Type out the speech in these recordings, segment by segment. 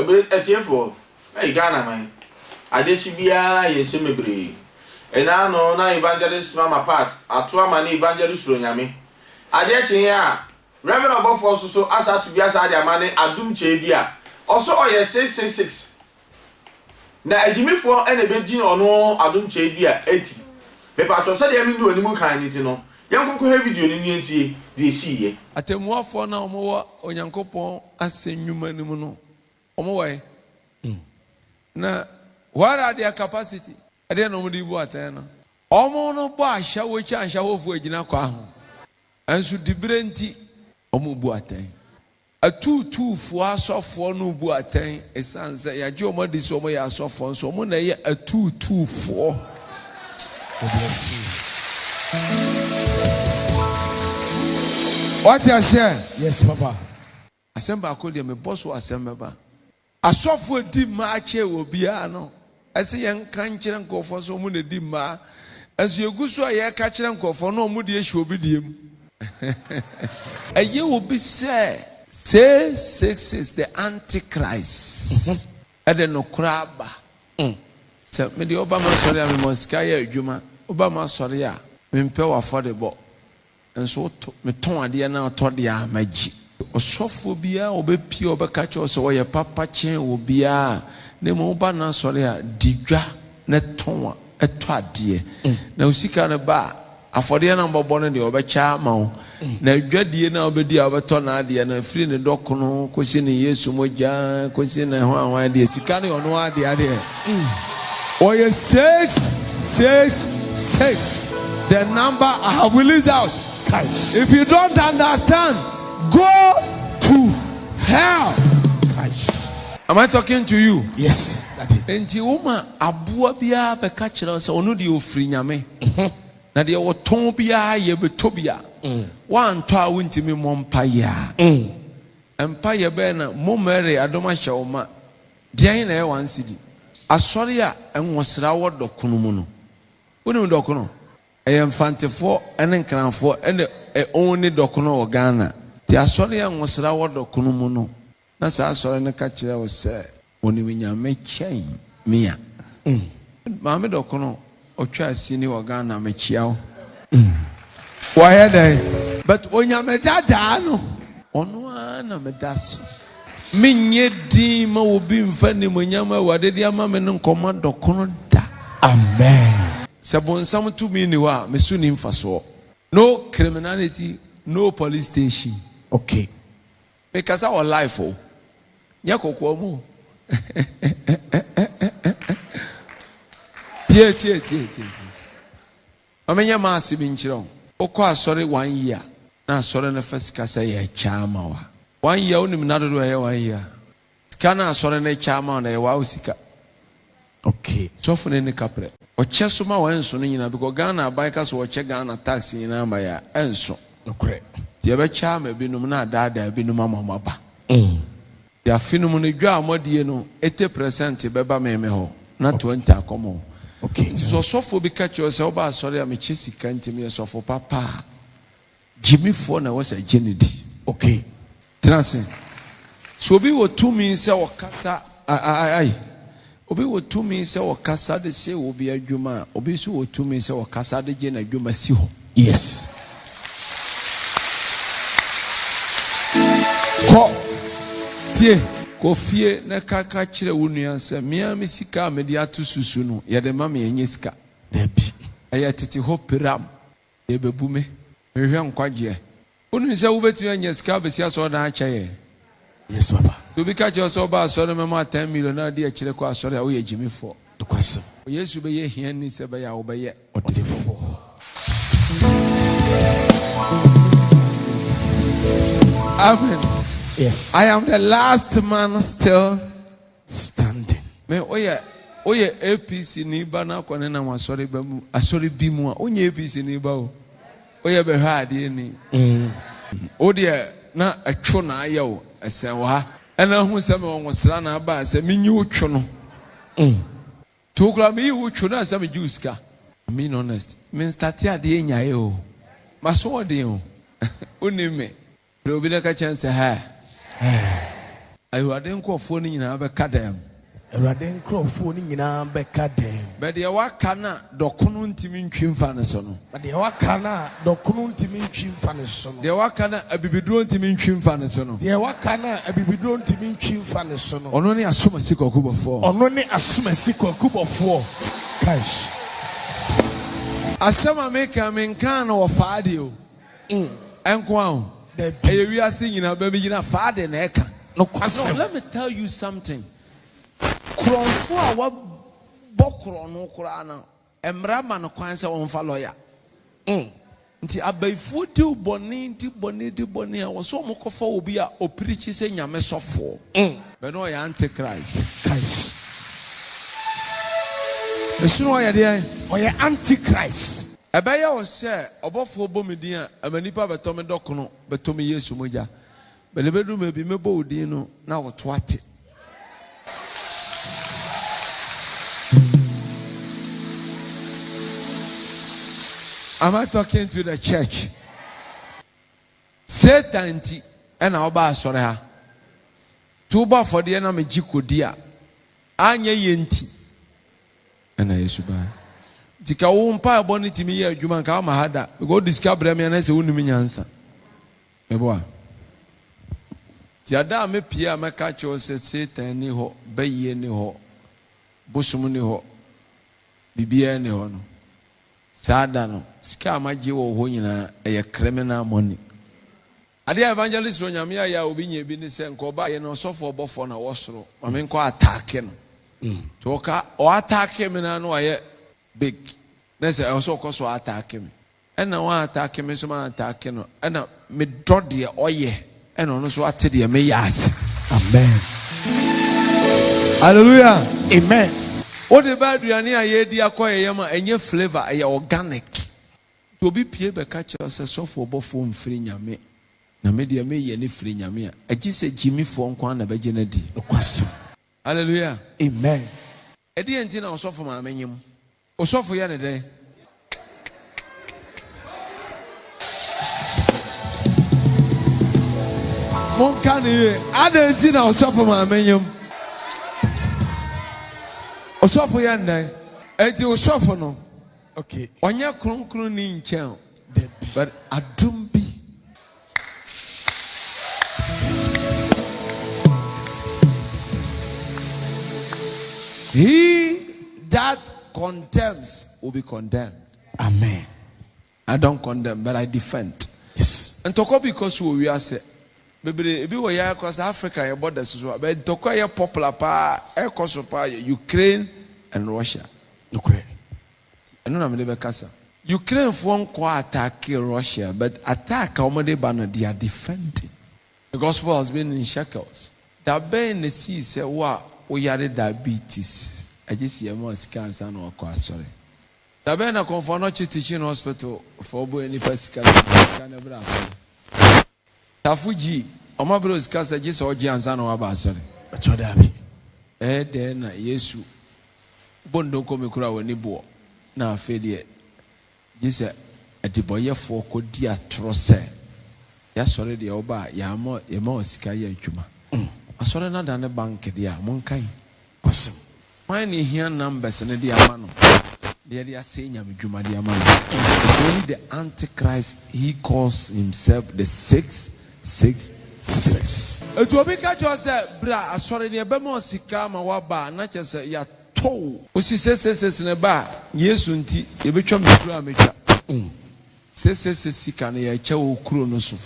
a bit at you for a Ghana man. I did she be a similar. And I know now evangelist mama part, a 2 man evangelist Ronyami. I did here, Reverend Obofour so asked to be aside their money, Adom Kyei Duah. Also, oh, yes, 666. Now, a Jimmy for any Beijing or no, Adom Kyei Duah 80. Pepper to say, I mean, do any more kind of no. Young Coco have video in the they see. At a more for now, more on Yankopon as a human no. Way. Now, what are their capacity? I don't know what you want. Omo no ba shawo cha shawo fu agina kwa ho. Ansu dibrenti omo bu aten. Atu fu asofo no bu aten esanse ya je omo disi omo ya asofo nso omo na ye atu fu. What you share? Yes, Papa. Asemba ko de me boss wo asemba ba. Asofo di ma ache obi a no. Ase yen kan kire nkofo so mu na di ma. Asu eguso ye ka kire nkofo no mu de ehwe obi diem. Eye obi say 666 the antichrist. Ede no kraba. Se me de Obama sori a me monsika ya adwuma. Obama sori a me mpe wa affordable. Enso me ton ade na to de a magi. Osofo bia obepie obeka che so ye papa chen obia ne mo ba na sori a digwa ne ton a eto ade na usika ne ba afode na mbobọ ne de obecha ma wo na adwadie na obedi a obeto na ade na firi ne dokono kosi ne Yesu moja kosi ne ho anwa ade sika ne ono ade oye 666 the number I have released out. If you don't understand, go to hell. Am I talking to you? Yes, Daddy. Enti uma abua bia be ka kire se onu de ofri nyame. Na de woton bia ye betobia. Wan to a wuntimi mompa ya. Empa ye be na momere adoma hyewoma. Dian na e wan sidi. Asori a enwosra wo dokono mu no. Woni dokono. Mfantefo ene nkranfo ene oni dokono o Ghana ti asori enwosra wo dokono mu no na sa asori ne ka kire wo se oni winyame chen mia maame dokono otwa asini wo Ghana me chiao why dey but onyame dada no ono ana me daso minye din ma obi mfa ni monyama wade dia ma me no nkoma dokono da amen. Sabonsam to me niwa mesuni mfaso. No criminality, no police station. Okay. Because our life oh. Nyakoko mu. Tie. Amenya ma asibi nchiro. Okọ asori 1 year. Na asori na first kasa ye chama wa. 1 year onim na dodo ye 1 year. Sika na asori na chama na ye wa usika. Okay. So for ne kapre. Ochesoma wa enso no nyina because Ghana bike so oche Ghana tax nyina ma ya enso okre tie be cha ma binum na dada binum amamaba ya finum no dwa amodie no 80% beba meme ho na 20 akomo okay so sofo bi ka che se oba asori am che sika ntimi sofo papa Jimmy for na was a genedi okay transin so bi wo tumi se okata ai obi wo tumi se wakasa de se obi adwuma obi so wo tumi se wakasa de je na adwuma si ho yes ko tie ko fie na kaka kire wo nua se mia me sika me de atu susu no ye de ma me enye sika dabi aya tete ho piram e bebu me hwe nkwaje onu se wo betu enye sika be sia so da achaye yes papa to be catch us over sorry mama 10 million na de akire kwa sorry a wo ye Jimmy for the question Yesu be ye hia ni se be ya wo be ye odefo amen yes I am the last man still standing me oye APC ni ba na akwane na wasori ba mu asori bi mu a onye APC ni ba o oye be ha ade ni o de na atwo na ayo esen wa ena hu se me wonsra na ba se minyi utwo no to kura me utwo na se me juiska I mean honest me start ade enyae o maso ode o oni me pre obi na ka chance ha awurade nkurɔfoɔ no nyinaa bɛka dɛm. Awurade nkurɔfoɔ no nyinaa bɛka dɛm. But deɛ waka na dɔkono ntimi ntwi mfa ne so no. But deɛ waka na dɔkono ntimi ntwi mfa ne so no. Deɛ waka na abibiduro ntimi ntwi mfa ne so no. Deɛ waka na abibiduro ntimi ntwi mfa ne so no. Ɔno ne asomasi kɔkɔbɔfoɔ. Ɔno ne asomasi kɔkɔbɔfoɔ. Kash. Asɛm a meka menka na wɔfaa deɛ o. Ɛnko a o. Ɛyɛ wiase nyinaa bɛbi gyina faa de na ɛka. No, let me tell you something. Kronfo a wabɔ krono koraa no mmara ma no kwan sɛ wɔmfa lɔya. Nti abaifo di bɔne a wɔsɔ ɔmo kɔfa obi a opirikyi sɛ nyame sɔfoɔ. Bɛno ɔyɛ antichrist. Christ. Ɛsoro ɔyɛ deɛ? Ɔyɛ antichrist. Ɛbɛyɛ wɔ sɛ ɔbɔfoɔ bɔ me din a ɛma nipa bɛtɔ me dɔkono bɛtɔ me Yesu mogya. Bɛlɛbɛdu me bi mɛbɔ wo din no na wɔto ate. Am I talking to the church? Satan ti ɛna ɔba asɔre ha. Tuba for the na me jikodia. Anya yenti. Ɛna Yesu ba. Tika wo mpa abɔ ne timi yɛ adwuma nka ma hada. Because discover me na sɛ wonu me nyansa. Eboa. Ti ada me pia me ka cho sɛ Satan ni hɔ, bɛyɛ ni hɔ, bosom ni hɔ. Bibia ni hɔ no. Sada no sika amaje wo ho nyina eye criminal money. Ade evangelist onyame ya obi nya bi ni se nko ba ye no sofo obofo na wosoro ma me nko attack no to ka o attack me na no aye big na se o so koso attack me ena wa attack me so ma attack no ena me dod de oye ena no so ate de me yas. Amen. Hallelujah. Amen. What the bad you are near ye dear yama and your flavor a organic. To be pie be catch us a soft for phone free yame. Na media me ye ni free yamia. I just say Jimmy phone quan a virgin di. Hallelujah. Amen. A dear antina or soft for my menu. Or soft for yan a day. Moncani, I don't think I'll suffer my menu. Osofo ya ndai enti osofo no okay onya kronkron ni nchen but adom bi he that condemns will be condemned. Amen. I don't condemn but I defend. Yes. And talk because we are say bebre ebi wo ya across Africa your borders so but toko ya popular pa ekoso pa Ukraine and Russia. Ukraine. Eno na me be kasa. Ukraine for nko attack Russia but attack omode ba no they are defending. The gospel has been in shackles. That ben the see say wa o yare diabetes. I just see more scans and o kwa sorry. That ben na confirm no teaching hospital for boy any scan ebra. Tafuji, omabro skasa jisa oji ansa na waba asore. Achodabi. De na Yesu bondo ko mekura wani bo na afede jisa adiboyefo ko di atro se. Ya sore de oba ya ma osika ya adwuma. Asore na da ne bank de a monkan. Kosem. Why ni here numbers ne de ama no. De de ase nyam adwuma de ama no. Only the antichrist he calls himself the 666. Etu obi ka jo se bra asore ne be ma osika ma waba na che se ya to. Osi 666 ne ba Yesu nti ye betwa mekuru ametwa. 666 sika ne ya che wo kuro no so.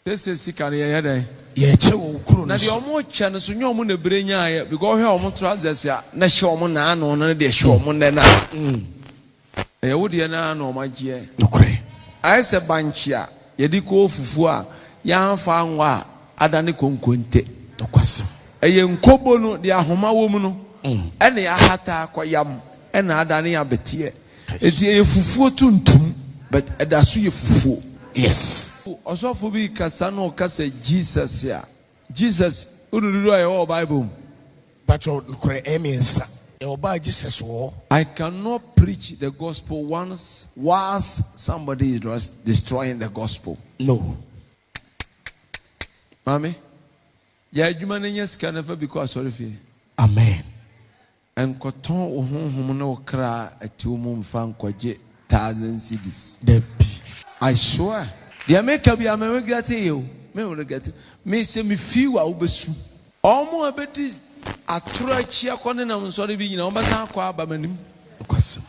666 sika ne ya dai ye che wo kuro no. Na de omo che no so nyo omo na brenya ya because he omo trousers ya na hye omo na ano no de hye omo na na. E wo de na ano magye. Nokore. Ai se banchia ye di ko fufu a ya anfa anwa adane konkonte. Okwasem. Eye nkobo no de ahoma wo mu no. Ene ya hata akoyam ene adane ya betie. Eti ye fufu tuntum but edaso ye fufu. Yes. Osofo bi kasa no kasa Jesus ya. Jesus ururu ayo o Bible. But nokore emensa. E oba Jesus wo. I cannot preach the gospel whilst somebody is destroying the gospel. No. Mami, Ya adwuma no nya sika na fa bi ko asɔre fie. Amen. Enkoton wo honhom na wo kra atiwo mu mfa nkɔgye 1,000 cedis. I swear. Dia make bi am regret you. Me regret. Me say me feel wa obesu. Omo abedi atoro achia kɔ ne nam nsɔre bi nyina obesan akɔ aba manim. Kwasem.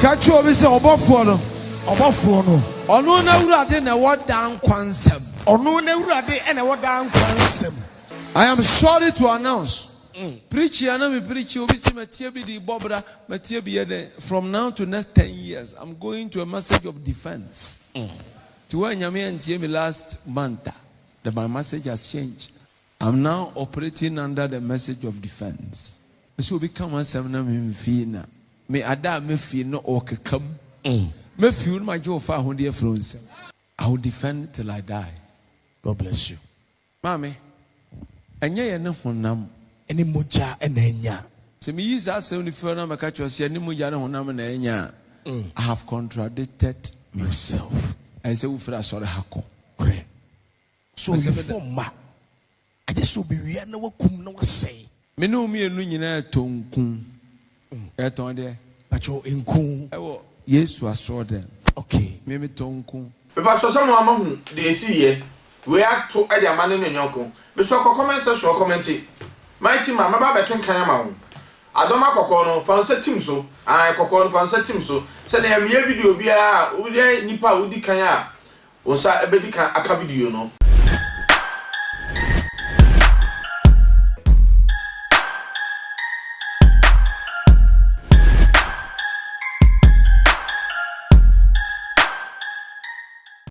Ka chi obi say Obofour no. Obofour no. Ɔno na wurade na wɔda nkwansɛm. Ɔno na wurade na wɔda nkwansɛm. I am sorry to announce. Preach here, me preach. From now to next 10 years, I'm going to a message of defense. To where me last month, that my message has changed. I'm now operating under the message of defense. So become a seminar me fina. Me ada me feel no okay come. Me feel my joy for 100 friends. I will defend till I die. God bless you, Mommy. And ye no honam. Any muja and enya. So me use as only for na maka cho se ani muja na honam na enya. I have contradicted myself. I say we fra sorry hako. Correct. So before ma, I just will be we na wakum na wasay. Me no me enu nyina tonkun. Eton de. Pacho enkun. Ewo Yesu aso dem. Okay. Me tonkun. Pe pa so some amahu de esi ye. We ato e de amane no nyonko. Me so comment section comment. My team, my baba can come. Adom akoko no fansa team so. Ai kokko no fansa team so. Se na me video bia wo nipa wo di kan a wo sa ebedi kan aka video no.